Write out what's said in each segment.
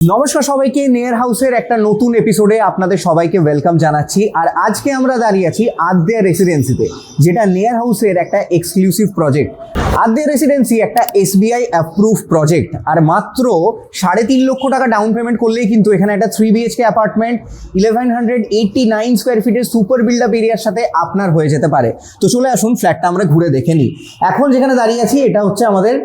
নমস্কার সবাইকে, নেয়ার হাউসের একটা নতুন এপিসোডে আপনাদের সবাইকে ওয়েলকাম জানাচ্ছি। আর আজকে আমরা দাঁড়িয়ে আছি আদ্যা রেসিডেন্সিতে, যেটা নেয়ার হাউসের একটা এক্সক্লুসিভ প্রজেক্ট। আদ্যা রেসিডেন্সি একটা SBI অ্যাপ্রুভ প্রজেক্ট, আর মাত্র 3.5 লক্ষ টাকা ডাউন পেমেন্ট করলেই কিন্তু এখানে একটা 3 BHK অ্যাপার্টমেন্ট 1189 স্কোয়ার ফিটের সুপার বিল্ড আপ এরিয়ার সাথে আপনার হয়ে যেতে পারে। তো চলে আসুন, ফ্ল্যাটটা আমরা ঘুরে দেখে নিই। এখন যেখানে দাঁড়িয়ে আছি এটা হচ্ছে আমাদের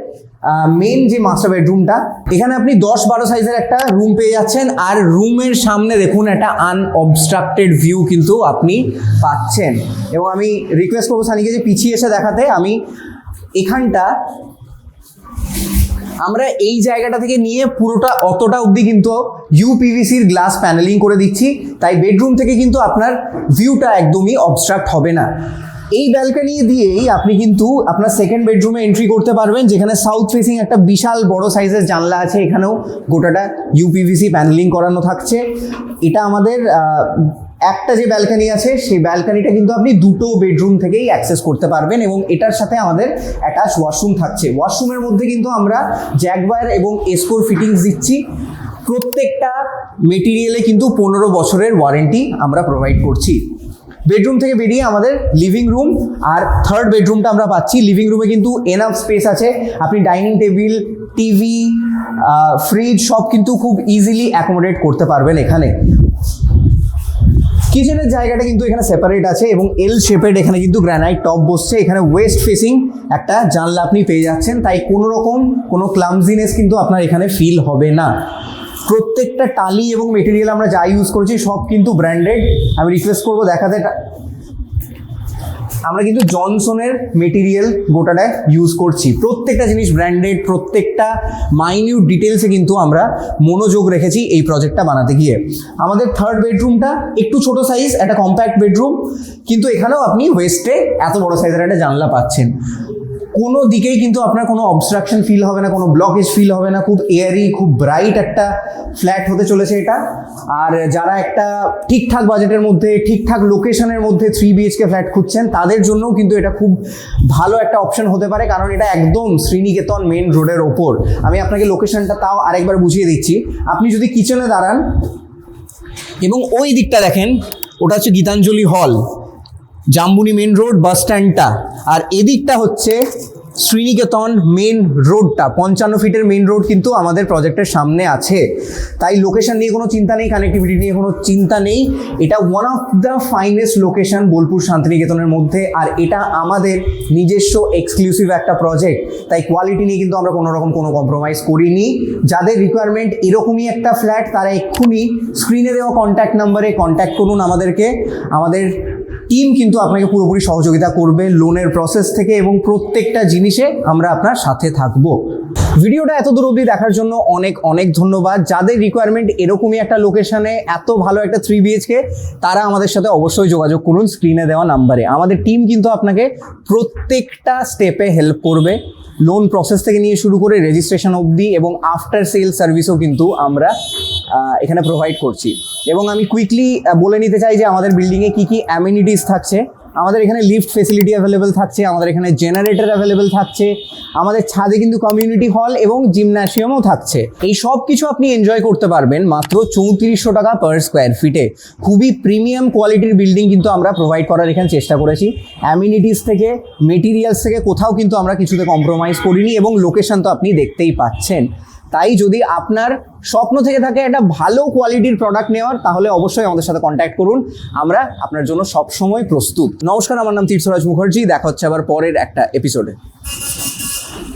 মেন যে মাস্টার বেডরুমটা। এখানে আপনি 10-12 সাইজের একটা রুম পেয়ে যাচ্ছেন, আর রুমের সামনে দেখুন একটা আনঅবস্ট্রাক্টেড ভিউ কিন্তু আপনি পাচ্ছেন। এবং আমি রিকোয়েস্ট করবো সানিকে যে পিছিয়ে এসে দেখাতে। আমি এখানটা আমরা এই জায়গাটা থেকে নিয়ে পুরোটা অতটা অবধি কিন্তু UPVCর গ্লাস প্যানেলিং করে দিচ্ছি, তাই বেডরুম থেকে কিন্তু আপনার ভিউটা একদমই অবস্ট্রাক্ট হবে না। এই ব্যালকনি দিয়েই আপনি কিন্তু আপনার সেকেন্ড বেডরুমে এন্ট্রি করতে পারবেন, যেখানে সাউথ ফেসিং একটা বিশাল বড় সাইজের জানলা আছে। এখানেও গোটাটা UPVC প্যানেলিং করানো থাকছে। এটা আমাদের একটা যে ব্যালকনি আছে, সেই ব্যালকনিটা কিন্তু আপনি দুটো বেডরুম থেকেই অ্যাক্সেস করতে পারবেন, এবং এটার সাথে আমাদের অ্যাটাচ ওয়াশরুম থাকছে। ওয়াশরুমের মধ্যে কিন্তু আমরা জ্যাগওয়ার এবং এসকোর ফিটিংস দিচ্ছি। প্রত্যেকটা মেটেরিয়ালে কিন্তু 15 বছরের ওয়ারেন্টি আমরা প্রোভাইড করছি। বেডরুম থেকে বেরিয়ে আমাদের লিভিং রুম আর থার্ড বেডরুমটা আমরা পাচ্ছি। লিভিং রুমে কিন্তু এনাফ স্পেস আছে, আপনি ডাইনিং টেবিল, টিভি, ফ্রিজ সব কিন্তু খুব ইজিলি অ্যাকোমোডেট করতে পারবেন এখানে। কিচেনের জায়গাটা কিন্তু এখানে সেপারেট আছে, এবং এল শেপেড এখানে কিন্তু গ্রানাইট টপ বসছে। এখানে ওয়েস্ট ফেসিং একটা জানলা আপনি পেয়ে যাচ্ছেন, তাই কোনো রকম কোনো ক্লামজিনেস কিন্তু আপনার এখানে ফিল হবে না। প্রত্যেকটা টালি এবং মেটেরিয়াল আমরা যা ইউজ করেছি সব কিন্তু ব্র্যান্ডেড। আমি রিকোয়েস্ট করবো দেখাতে। আমরা কিন্তু জনসনের মেটেরিয়াল গোটাটা ইউজ করছি। প্রত্যেকটা জিনিস ব্র্যান্ডেড, প্রত্যেকটা মাইনিউট ডিটেলসে কিন্তু আমরা মনোযোগ রেখেছি এই প্রজেক্টটা বানাতে গিয়ে। আমাদের থার্ড বেডরুমটা একটু ছোট সাইজ, একটা কম্প্যাক্ট বেডরুম, কিন্তু এখানেও আপনি ওয়েস্টে এত বড় সাইজের একটা জানলা পাচ্ছেন। কোনো দিকেই কিন্তু আপনার কোনো অবস্ট্রাকশন ফিল হবে না, কোনো ব্লকেজ ফিল হবে না। খুব এয়ারি, খুব ব্রাইট একটা ফ্ল্যাট হতে চলেছে এটা। আর যারা একটা ঠিকঠাক বাজেটের মধ্যে, ঠিকঠাক লোকেশনের মধ্যে 3 BHK ফ্ল্যাট খুঁজছেন, তাদের জন্যও কিন্তু এটা খুব ভালো একটা অপশন হতে পারে, কারণ এটা একদম শ্রীনিকেতন মেন রোডের ওপর। আমি আপনাকে লোকেশনটা তাও আরেকবার বুঝিয়ে দিচ্ছি। আপনি যদি কিচেনে দাঁড়ান এবং ওই দিকটা দেখেন, ওটা হচ্ছে গীতাঞ্জলি হল, জাম্বুনি মেন রোড বাস স্ট্যান্ডটা, আর এদিকটা হচ্ছে শ্রীনিকেতন মেন রোডটা। 55 ফিটের মেন রোড কিন্তু আমাদের প্রজেক্টের সামনে আছে, তাই লোকেশন নিয়ে কোনো চিন্তা নেই, কানেক্টিভিটি নিয়ে কোনো চিন্তা নেই। এটা one of the finest location Bolpur শান্তিনিকেতনের মধ্যে, আর এটা আমাদের নিজস্ব এক্সক্লুসিভ একটা প্রজেক্ট, তাই কোয়ালিটি নিয়ে কিন্তু আমরা কোনো রকম কোনো কম্প্রোমাইজ করিনি। যাদের রিকোয়ারমেন্ট এরকমই একটা ফ্ল্যাট, তারা এক্ষুনি স্ক্রিনে দেওয়া কন্ট্যাক্ট নাম্বারে কন্ট্যাক্ট করুন আমাদেরকে। আমাদের টিম কিন্তু আপনাকে পুরোপুরি সহযোগিতা করবে লোনের প্রসেস থেকে, এবং প্রত্যেকটা জিনিসে আমরা আপনার সাথে থাকবো। ভিডিওটা এত দূর অবধি দেখার জন্য অনেক অনেক ধন্যবাদ। যাদের রিকোয়ারমেন্ট এরকমই একটা লোকেশনে এত ভালো একটা 3 BHK, তারা আমাদের সাথে অবশ্যই যোগাযোগ করুন স্ক্রিনে দেওয়া নাম্বারে। আমাদের টিম কিন্তু আপনাকে প্রত্যেকটা স্টেপে হেল্প করবে, লোন প্রসেস থেকে নিয়ে শুরু করে রেজিস্ট্রেশন অবধি, এবং আফটার সেল সার্ভিসও কিন্তু আমরা এখানে প্রোভাইড করছি। এবং আমি কুইকলি বলে নিতে চাই যে আমাদের বিল্ডিংয়ে কী কী অ্যামিনিটিস থাকছে। আমাদের এখানে লিফট ফেসিলিটি অ্যাভেলেবেল থাকছে, আমাদের এখানে জেনারেটর অ্যাভেলেবেল থাকছে, আমাদের ছাদে কিন্তু কমিউনিটি হল এবং জিমন্যাসিয়ামও থাকছে। এই সব কিছু আপনি এনজয় করতে পারবেন মাত্র 3400 টাকা পার স্কোয়ার ফিটে। খুবই প্রিমিয়াম কোয়ালিটির বিল্ডিং কিন্তু আমরা প্রোভাইড করার এখানে চেষ্টা করেছি। অ্যামিনিটিস থেকে, মেটেরিয়ালস থেকে কোথাও কিন্তু আমরা কিছুতে কম্প্রোমাইজ করিনি, এবং লোকেশন তো আপনি দেখতেই পাচ্ছেন। তাই যদি আপনার স্বপ্ন থেকে থাকে একটা ভালো কোয়ালিটির প্রোডাক্ট নেওয়ার, তাহলে অবশ্যই আমাদের সাথে কন্ট্যাক্ট করুন। আমরা আপনার জন্য সবসময় প্রস্তুত। নমস্কার, আমার নাম তীর্থরাজ মুখার্জি। দেখা হচ্ছে আবার পরের একটা এপিসোডে।